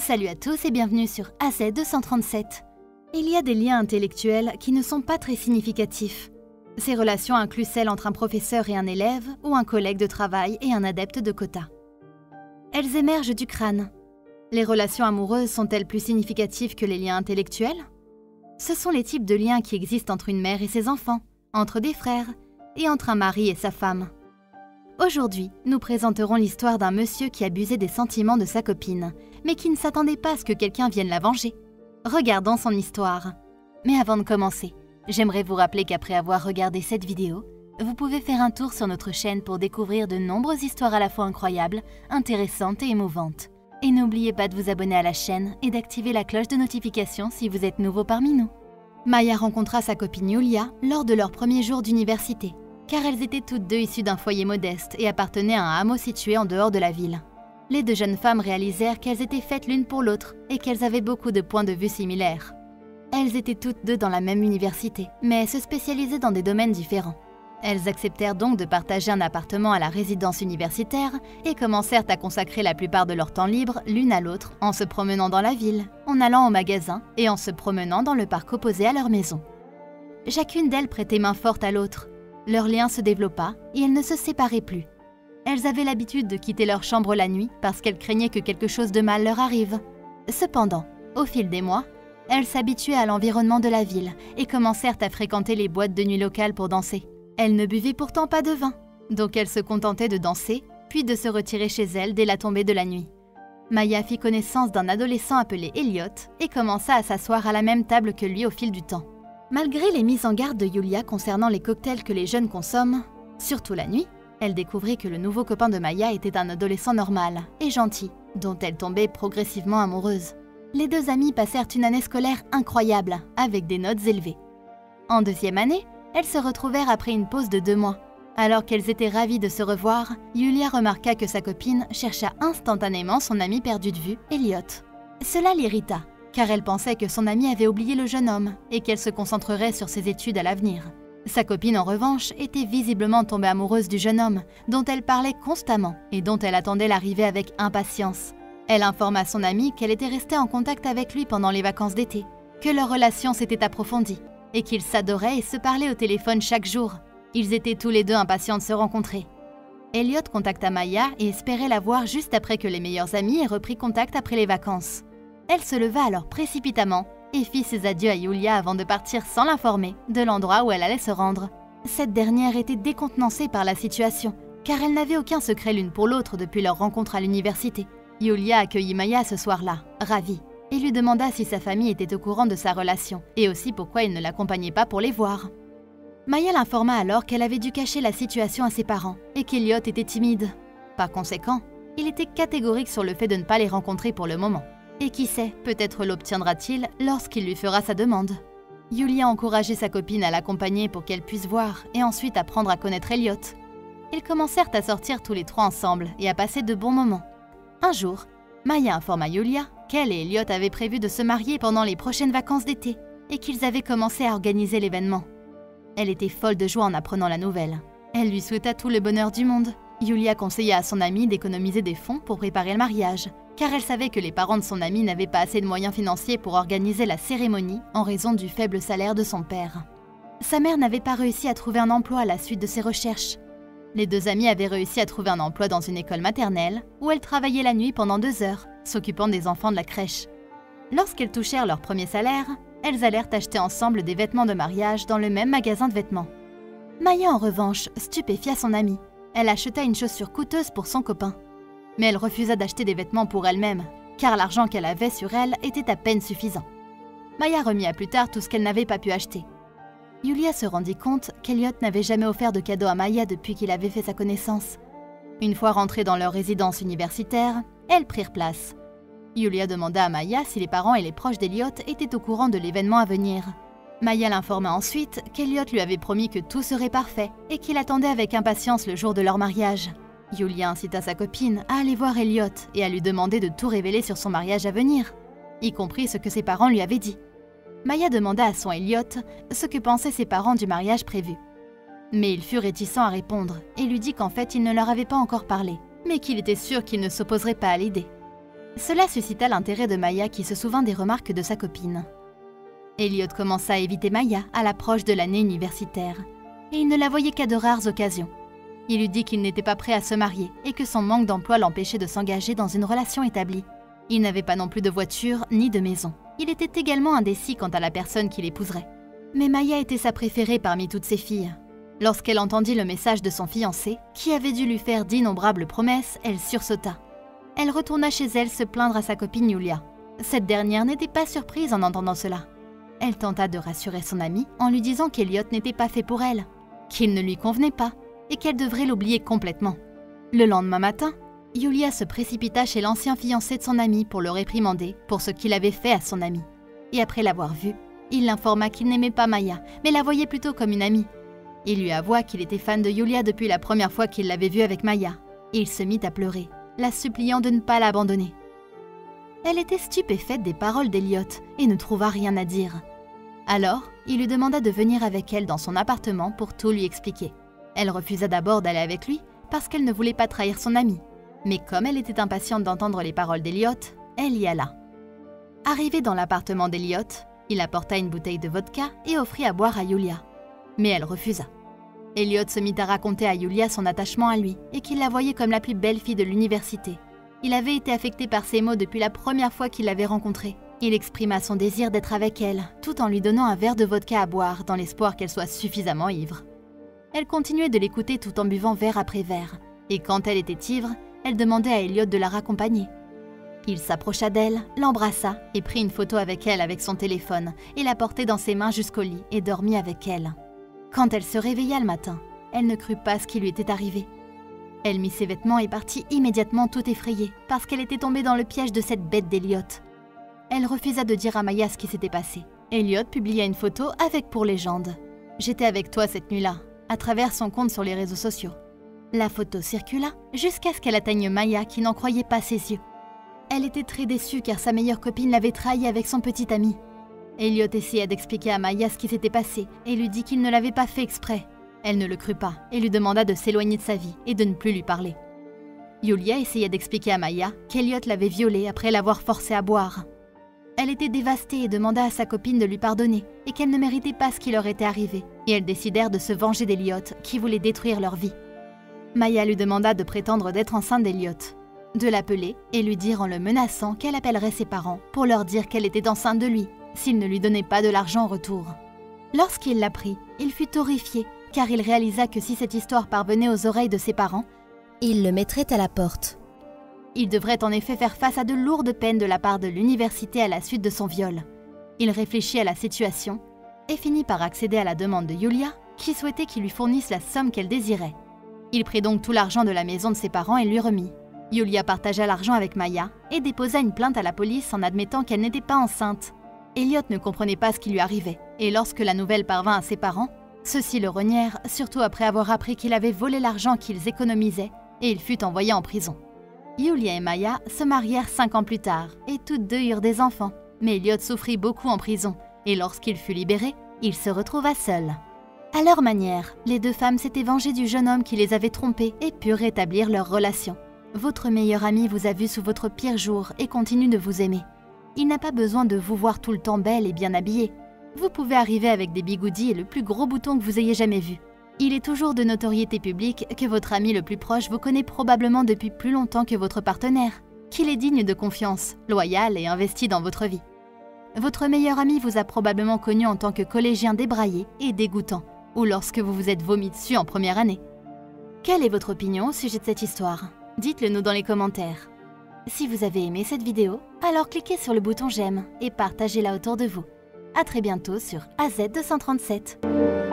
Salut à tous et bienvenue sur AC237. Il y a des liens intellectuels qui ne sont pas très significatifs. Ces relations incluent celles entre un professeur et un élève ou un collègue de travail et un adepte de quota. Elles émergent du crâne. Les relations amoureuses sont-elles plus significatives que les liens intellectuels? Ce sont les types de liens qui existent entre une mère et ses enfants, entre des frères et entre un mari et sa femme. Aujourd'hui, nous présenterons l'histoire d'un monsieur qui abusait des sentiments de sa copine, mais qui ne s'attendait pas à ce que quelqu'un vienne la venger. Regardons son histoire. Mais avant de commencer, j'aimerais vous rappeler qu'après avoir regardé cette vidéo, vous pouvez faire un tour sur notre chaîne pour découvrir de nombreuses histoires à la fois incroyables, intéressantes et émouvantes. Et n'oubliez pas de vous abonner à la chaîne et d'activer la cloche de notification si vous êtes nouveau parmi nous. Maya rencontra sa copine Yulia lors de leur premier jour d'université, car elles étaient toutes deux issues d'un foyer modeste et appartenaient à un hameau situé en dehors de la ville. Les deux jeunes femmes réalisèrent qu'elles étaient faites l'une pour l'autre et qu'elles avaient beaucoup de points de vue similaires. Elles étaient toutes deux dans la même université, mais se spécialisaient dans des domaines différents. Elles acceptèrent donc de partager un appartement à la résidence universitaire et commencèrent à consacrer la plupart de leur temps libre l'une à l'autre en se promenant dans la ville, en allant au magasin et en se promenant dans le parc opposé à leur maison. Chacune d'elles prêtait main forte à l'autre. Leur lien se développa et elles ne se séparaient plus. Elles avaient l'habitude de quitter leur chambre la nuit parce qu'elles craignaient que quelque chose de mal leur arrive. Cependant, au fil des mois, elles s'habituaient à l'environnement de la ville et commencèrent à fréquenter les boîtes de nuit locales pour danser. Elles ne buvaient pourtant pas de vin, donc elles se contentaient de danser, puis de se retirer chez elles dès la tombée de la nuit. Maya fit connaissance d'un adolescent appelé Elliot et commença à s'asseoir à la même table que lui au fil du temps. Malgré les mises en garde de Yulia concernant les cocktails que les jeunes consomment, surtout la nuit, elle découvrit que le nouveau copain de Maya était un adolescent normal et gentil, dont elle tombait progressivement amoureuse. Les deux amies passèrent une année scolaire incroyable, avec des notes élevées. En deuxième année, elles se retrouvèrent après une pause de 2 mois. Alors qu'elles étaient ravies de se revoir, Yulia remarqua que sa copine chercha instantanément son ami perdu de vue, Elliot. Cela l'irrita, car elle pensait que son ami avait oublié le jeune homme et qu'elle se concentrerait sur ses études à l'avenir. Sa copine, en revanche, était visiblement tombée amoureuse du jeune homme, dont elle parlait constamment et dont elle attendait l'arrivée avec impatience. Elle informa son amie qu'elle était restée en contact avec lui pendant les vacances d'été, que leur relation s'était approfondie et qu'ils s'adoraient et se parlaient au téléphone chaque jour. Ils étaient tous les deux impatients de se rencontrer. Elliot contacta Maya et espérait la voir juste après que les meilleurs amis aient repris contact après les vacances. Elle se leva alors précipitamment et fit ses adieux à Yulia avant de partir sans l'informer de l'endroit où elle allait se rendre. Cette dernière était décontenancée par la situation, car elles n'avaient aucun secret l'une pour l'autre depuis leur rencontre à l'université. Yulia accueillit Maya ce soir-là, ravie, et lui demanda si sa famille était au courant de sa relation, et aussi pourquoi il ne l'accompagnait pas pour les voir. Maya l'informa alors qu'elle avait dû cacher la situation à ses parents, et qu'Elliot était timide. Par conséquent, il était catégorique sur le fait de ne pas les rencontrer pour le moment. Et qui sait, peut-être l'obtiendra-t-il lorsqu'il lui fera sa demande. Yulia encourageait sa copine à l'accompagner pour qu'elle puisse voir et ensuite apprendre à connaître Elliot. Ils commencèrent à sortir tous les trois ensemble et à passer de bons moments. Un jour, Maya informa Yulia qu'elle et Elliot avaient prévu de se marier pendant les prochaines vacances d'été et qu'ils avaient commencé à organiser l'événement. Elle était folle de joie en apprenant la nouvelle. Elle lui souhaita tout le bonheur du monde. Yulia conseilla à son amie d'économiser des fonds pour préparer le mariage, car elle savait que les parents de son amie n'avaient pas assez de moyens financiers pour organiser la cérémonie en raison du faible salaire de son père. Sa mère n'avait pas réussi à trouver un emploi à la suite de ses recherches. Les deux amies avaient réussi à trouver un emploi dans une école maternelle où elles travaillaient la nuit pendant 2 heures, s'occupant des enfants de la crèche. Lorsqu'elles touchèrent leur premier salaire, elles allèrent acheter ensemble des vêtements de mariage dans le même magasin de vêtements. Maya, en revanche, stupéfia son amie. Elle acheta une chaussure coûteuse pour son copain. Mais elle refusa d'acheter des vêtements pour elle-même, car l'argent qu'elle avait sur elle était à peine suffisant. Maya remit à plus tard tout ce qu'elle n'avait pas pu acheter. Yulia se rendit compte qu'Elliot n'avait jamais offert de cadeau à Maya depuis qu'il avait fait sa connaissance. Une fois rentrés dans leur résidence universitaire, elles prirent place. Yulia demanda à Maya si les parents et les proches d'Elliot étaient au courant de l'événement à venir. Maya l'informa ensuite qu'Elliot lui avait promis que tout serait parfait et qu'il attendait avec impatience le jour de leur mariage. Yulia incita sa copine à aller voir Elliot et à lui demander de tout révéler sur son mariage à venir, y compris ce que ses parents lui avaient dit. Maya demanda à son Elliot ce que pensaient ses parents du mariage prévu. Mais il fut réticent à répondre et lui dit qu'en fait il ne leur avait pas encore parlé, mais qu'il était sûr qu'il ne s'opposerait pas à l'idée. Cela suscita l'intérêt de Maya qui se souvint des remarques de sa copine. Elliot commença à éviter Maya à l'approche de l'année universitaire, et il ne la voyait qu'à de rares occasions. Il lui dit qu'il n'était pas prêt à se marier et que son manque d'emploi l'empêchait de s'engager dans une relation établie. Il n'avait pas non plus de voiture ni de maison. Il était également indécis quant à la personne qu'il épouserait. Mais Maya était sa préférée parmi toutes ses filles. Lorsqu'elle entendit le message de son fiancé, qui avait dû lui faire d'innombrables promesses, elle sursauta. Elle retourna chez elle se plaindre à sa copine Yulia. Cette dernière n'était pas surprise en entendant cela. Elle tenta de rassurer son amie en lui disant qu'Elliot n'était pas fait pour elle, qu'il ne lui convenait pas et qu'elle devrait l'oublier complètement. Le lendemain matin, Yulia se précipita chez l'ancien fiancé de son ami pour le réprimander pour ce qu'il avait fait à son ami. Et après l'avoir vue, il l'informa qu'il n'aimait pas Maya, mais la voyait plutôt comme une amie. Il lui avoua qu'il était fan de Yulia depuis la première fois qu'il l'avait vue avec Maya. Il se mit à pleurer, la suppliant de ne pas l'abandonner. Elle était stupéfaite des paroles d'Elliot et ne trouva rien à dire. Alors, il lui demanda de venir avec elle dans son appartement pour tout lui expliquer. Elle refusa d'abord d'aller avec lui parce qu'elle ne voulait pas trahir son ami. Mais comme elle était impatiente d'entendre les paroles d'Elliot, elle y alla. Arrivé dans l'appartement d'Elliot, il apporta une bouteille de vodka et offrit à boire à Yulia. Mais elle refusa. Elliot se mit à raconter à Yulia son attachement à lui et qu'il la voyait comme la plus belle fille de l'université. Il avait été affecté par ses mots depuis la première fois qu'il l'avait rencontrée. Il exprima son désir d'être avec elle, tout en lui donnant un verre de vodka à boire dans l'espoir qu'elle soit suffisamment ivre. Elle continuait de l'écouter tout en buvant verre après verre, et quand elle était ivre, elle demandait à Elliot de la raccompagner. Il s'approcha d'elle, l'embrassa et prit une photo avec elle avec son téléphone et la portait dans ses mains jusqu'au lit et dormit avec elle. Quand elle se réveilla le matin, elle ne crut pas ce qui lui était arrivé. Elle mit ses vêtements et partit immédiatement tout effrayée parce qu'elle était tombée dans le piège de cette bête d'Elliot. Elle refusa de dire à Maya ce qui s'était passé. Elliot publia une photo avec pour légende « J'étais avec toi cette nuit-là » à travers son compte sur les réseaux sociaux. La photo circula jusqu'à ce qu'elle atteigne Maya qui n'en croyait pas ses yeux. Elle était très déçue car sa meilleure copine l'avait trahie avec son petit ami. Elliot essaya d'expliquer à Maya ce qui s'était passé et lui dit qu'il ne l'avait pas fait exprès. Elle ne le crut pas et lui demanda de s'éloigner de sa vie et de ne plus lui parler. Yulia essaya d'expliquer à Maya qu'Elliot l'avait violée après l'avoir forcée à boire. Elle était dévastée et demanda à sa copine de lui pardonner et qu'elle ne méritait pas ce qui leur était arrivé. Et elles décidèrent de se venger d'Elliot qui voulait détruire leur vie. Maya lui demanda de prétendre d'être enceinte d'Elliot, de l'appeler et lui dire en le menaçant qu'elle appellerait ses parents pour leur dire qu'elle était enceinte de lui s'il ne lui donnait pas de l'argent en retour. Lorsqu'il l'apprit, il fut horrifié car il réalisa que si cette histoire parvenait aux oreilles de ses parents, il le mettrait à la porte. Il devrait en effet faire face à de lourdes peines de la part de l'université à la suite de son viol. Il réfléchit à la situation et finit par accéder à la demande de Yulia, qui souhaitait qu'il lui fournisse la somme qu'elle désirait. Il prit donc tout l'argent de la maison de ses parents et lui remit. Yulia partagea l'argent avec Maya et déposa une plainte à la police en admettant qu'elle n'était pas enceinte. Elliot ne comprenait pas ce qui lui arrivait, et lorsque la nouvelle parvint à ses parents, ceux-ci le renièrent, surtout après avoir appris qu'il avait volé l'argent qu'ils économisaient, et il fut envoyé en prison. Yulia et Maya se marièrent 5 ans plus tard, et toutes deux eurent des enfants. Mais Elliot souffrit beaucoup en prison, et lorsqu'il fut libéré, il se retrouva seul. À leur manière, les deux femmes s'étaient vengées du jeune homme qui les avait trompées et purent rétablir leur relation. Votre meilleur ami vous a vu sous votre pire jour et continue de vous aimer. Il n'a pas besoin de vous voir tout le temps belle et bien habillée. Vous pouvez arriver avec des bigoudis et le plus gros bouton que vous ayez jamais vu. Il est toujours de notoriété publique que votre ami le plus proche vous connaît probablement depuis plus longtemps que votre partenaire, qu'il est digne de confiance, loyal et investi dans votre vie. Votre meilleur ami vous a probablement connu en tant que collégien débraillé et dégoûtant, ou lorsque vous vous êtes vomi dessus en première année. Quelle est votre opinion au sujet de cette histoire? Dites-le nous dans les commentaires. Si vous avez aimé cette vidéo, alors cliquez sur le bouton j'aime et partagez-la autour de vous. À très bientôt sur AZ237.